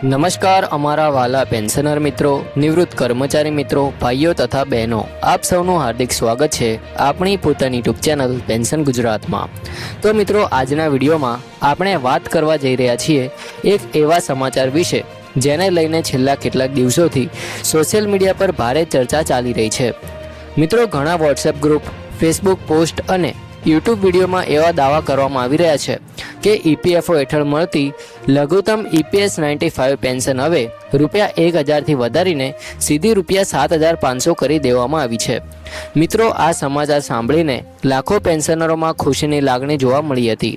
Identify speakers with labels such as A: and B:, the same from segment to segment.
A: નમસ્કાર અમારા વાલા પેન્શનર મિત્રો, નિવૃત્ત કર્મચારી મિત્રો, ભાઈઓ તથા બહેનો, આપ સૌનું હાર્દિક સ્વાગત છે આપણી પોતાની યુટ્યુબ ચેનલ પેન્શન ગુજરાતમાં। તો મિત્રો, આજના વિડીયોમાં આપણે વાત કરવા જઈ રહ્યા છીએ એક એવા સમાચાર વિશે જેને લઈને છેલ્લા કેટલાક દિવસોથી સોશિયલ મીડિયા પર ભારે ચર્ચા ચાલી રહી છે। મિત્રો, ઘણા વોટ્સએપ ગ્રુપ, ફેસબુક પોસ્ટ અને યુટ્યુબ વિડીયોમાં એવા દાવા કરવામાં આવી રહ્યા છે કે ઈપીએફઓ હેઠળ મળતી લઘુત્તમ EPS 95 પેન્શન હવે ₹1000થી વધારીને સીધી ₹7500 કરી દેવામાં આવી છે। મિત્રો, આ સમાચાર સાંભળીને લાખો પેન્શનરોમાં ખુશીની લાગણી જોવા મળી હતી।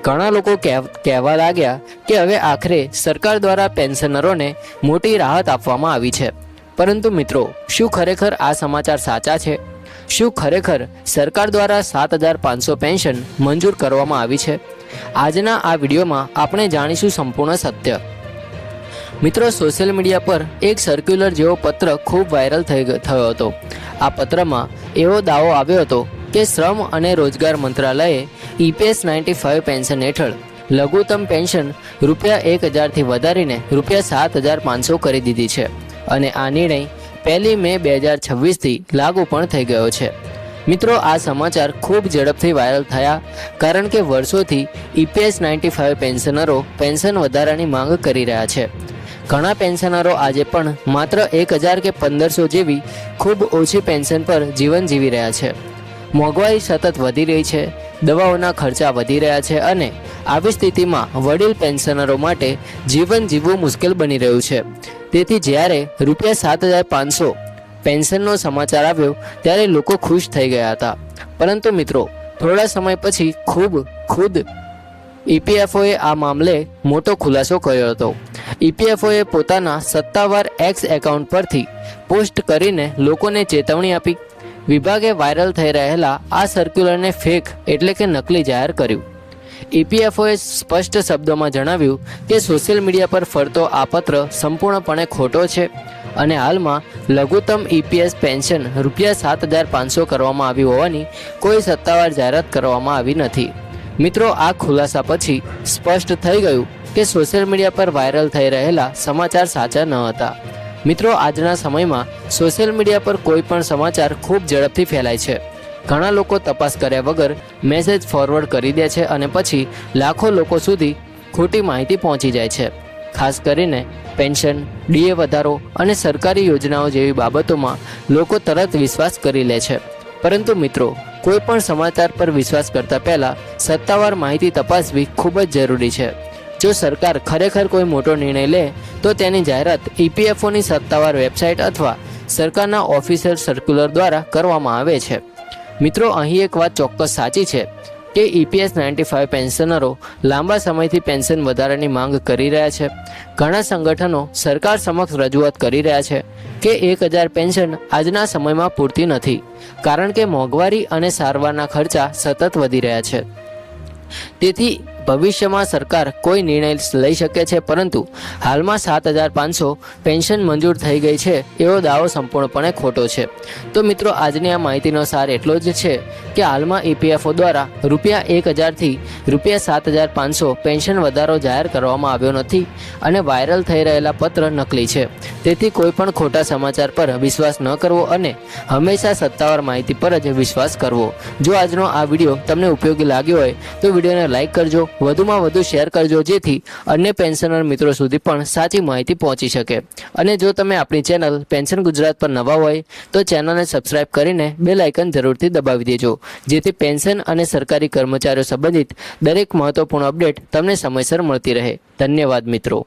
A: ઘણા લોકો કહેવા લાગ્યા કે હવે આખરે સરકાર દ્વારા પેન્શનરોને મોટી રાહત આપવામાં આવી છે। પરંતુ મિત્રો, શું ખરેખર આ સમાચાર સાચા છે? શું ખરેખર સરકાર દ્વારા 7500 પેન્શન મંજૂર કરવામાં આવી છે? આજના આ વિડીયોમાં આપણે જાણીશું સંપૂર્ણ સત્ય। મિત્રો, સોશિયલ મીડિયા પર એક સર્ક્યુલર જેવો પત્ર ખૂબ વાયરલ થયો હતો। આ પત્રમાં એવો દાવો આવ્યો હતો કે શ્રમ અને રોજગાર મંત્રાલયે EPS 95 પેન્શન હેઠળ લઘુત્તમ પેન્શન ₹1000થી વધારીને ₹7500 કરી દીધી છે અને આ નિર્ણય 1 મે 2026થી લાગુ પણ થઈ ગયો છે। મિત્રો, આ સમાચાર ખૂબ ઝડપથી વાયરલ થયા કારણ કે વર્ષોથી EPS 95 પેન્શનરો પેન્શન વધારાની માંગ કરી રહ્યા છે। ઘણા પેન્શનરો આજે પણ માત્ર 1000 કે 1500 જેવી ખૂબ ઓછી પેન્શન પર જીવન જીવી રહ્યા છે। મોંઘવારી સતત વધી રહી છે, દવાઓના ખર્ચા વધી રહ્યા છે અને આવી સ્થિતિમાં વડીલ પેન્શનરો માટે જીવન જીવવું મુશ્કેલ બની રહ્યું છે। તેથી જ્યારે ₹7500 પેન્શનનો સમાચાર આવ્યો ત્યારે લોકો ખુશ થઈ ગયા હતા। પરંતુ મિત્રો, થોડા સમય પછી ખુદ EPFOએ આ મામલે મોટો ખુલાસો કર્યો હતો। EPFOએ પોતાના સત્તાવાર X એકાઉન્ટ પરથી પોસ્ટ કરીને લોકોને ચેતવણી આપી। વિભાગે વાયરલ થઈ રહેલા આ સર્ક્યુલરને ફેક એટલે કે નકલી જાહેર કર્યું। EPFOએ સ્પષ્ટ શબ્દોમાં જણાવ્યું કે સોશિયલ મીડિયા પર ફરતો આ પત્ર સંપૂર્ણપણે ખોટો છે અને હાલમાં લઘુત્તમ EPS પેન્શન ₹7500 કરવામાં આવી હોવાની કોઈ સત્તાવાર જાહેરાત કરવામાં આવી નથી। મિત્રો, આ ખુલાસા પછી સ્પષ્ટ થઈ ગયું કે સોશિયલ મીડિયા પર વાયરલ થઈ રહેલા સમાચાર સાચા ન હતા। મિત્રો, આજના સમયમાં સોશિયલ મીડિયા પર કોઈ પણ સમાચાર ખૂબ ઝડપથી ફેલાય છે। ઘણા લોકો તપાસ કર્યા વગર મેસેજ ફોરવર્ડ કરી દે છે અને પછી લાખો લોકો સુધી ખોટી માહિતી પહોંચી જાય છે। ખાસ કરીને પેન્શન, DA વધારો અને સરકારી યોજનાઓ જેવી બાબતોમાં લોકો તરત વિશ્વાસ કરી લે છે। પરંતુ મિત્રો, કોઈ પણ સમાચાર પર વિશ્વાસ કરતા પહેલાં સત્તાવાર માહિતી તપાસવી ખૂબ જ જરૂરી છે। જો સરકાર ખરેખર કોઈ મોટો નિર્ણય લે તો તેની જાહેરાત EPFOની સત્તાવાર વેબસાઇટ અથવા સરકારના ઓફિશિયલ સર્ક્યુલર દ્વારા કરવામાં આવે છે। મિત્રો, અહીં એક વાત ચોક્કસ સાચી છે કે EPS 95 પેન્શનરો લાંબા સમયથી પેન્શન વધારાની માંગ કરી રહ્યા છે। ઘણા સંગઠનો સરકાર સમક્ષ રજૂઆત કરી રહ્યા છે કે 1000 પેન્શન આજના સમયમાં પૂરતી નથી કારણ કે મોંઘવારી અને સારવારના ખર્ચા સતત વધી રહ્યા છે। તેથી ભવિષ્યમાં સરકાર કોઈ નિર્ણય લઈ શકે છે, પરંતુ હાલમાં 7500 પેન્શન મંજૂર થઈ ગઈ છે એવો દાવો સંપૂર્ણપણે ખોટો છે। તો મિત્રો, આજની આ માહિતીનો સાર એટલો જ છે કે હાલમાં EPFO દ્વારા ₹1000થી ₹7500 પેન્શન વધારો જાહેર કરવામાં આવ્યો નથી અને વાયરલ થઈ રહેલા પત્ર નકલી છે। તેથી કોઈ પણ ખોટા સમાચાર પર વિશ્વાસ ન કરવો અને હંમેશા સત્તાવાર માહિતી પર જ વિશ્વાસ કરવો। જો આજનો આ વિડીયો તમને ઉપયોગી લાગ્યો હોય તો વિડીયોને લાઇક કરજો, વધુમાં વધુ શેર કરજો જેથી અન્ય પેન્શનર મિત્રો સુધી પણ સાચી માહિતી પહોંચી શકે। અને જો તમે આપણી ચેનલ પેન્શન ગુજરાત પર નવા હોય તો ચેનલને સબસ્ક્રાઇબ કરીને બેલ આઇકન જરૂરથી દબાવી દેજો જેથી પેન્શન અને સરકારી કર્મચારીઓ સંબંધિત દરેક મહત્વપૂર્ણ અપડેટ તમને સમયસર મળતી રહે। ધન્યવાદ મિત્રો।